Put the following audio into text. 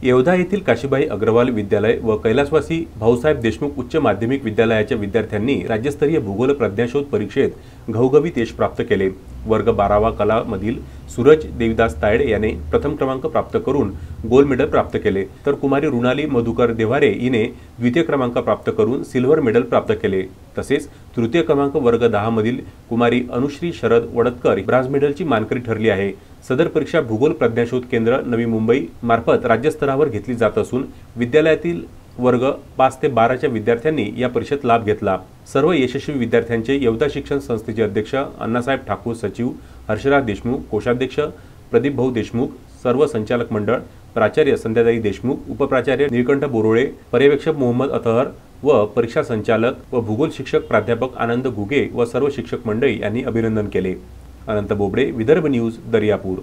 येवधा येथील काशीबाई अग्रवाल विद्यालय व कैलासवासी भाऊसाहेब देशमुख उच्च माध्यमिक विद्यालयाच्या विद्यार्थ्यांनी राज्यस्तरीय भूगोल प्रज्ञाशोध परीक्षेत घवघवीत यश प्राप्त केले। वर्ग 12वा कला मधील सूरज देविदास तायडे याने प्रथम क्रमांक प्राप्त करून गोल्ड मेडल प्राप्त केले, तर कुमारी रुणाली मधुकर देवारे हिने द्वितीय क्रमांक प्राप्त करून सिल्वर मेडल प्राप्त केले। तसेच तृतीय क्रमांक वर्ग 10 मधील कुमारी अनुश्री शरद वडतकर ब्रांज मेडलची मानकरी ठरली आहे। सदर परीक्षा भूगोल प्रज्ञाशोध केंद्र नवी मुंबई मार्फत राज्यस्तरावर घेतली जात असून विद्यालयातील वर्ग 5 ते 12च्या विद्यार्थ्यांनी या परीक्षेत लाभ घेतला। सर्व यशस्वी विद्यार्थ्यांचे येवधा शिक्षण संस्थेचे अध्यक्ष अण्णासाहेब ठाकूर, सचिव हर्षराज देशमुख, कोषाध्यक्ष प्रदीप भाऊ देशमुख, सर्व संचालक मंडळ, प्राचार्य संध्याताई देशमुख, उपप्राचार्य निळकंठ बोरोळे, पर्यवेक्षक मोहम्मद अतहर व परीक्षा संचालक व भूगोल शिक्षक प्राध्यापक आनंद घुगे व सर्व शिक्षक मंडळी यांनी अभिनंदन केले। अनंत बोबडे, विदर्भ न्यूज, दर्यापूर।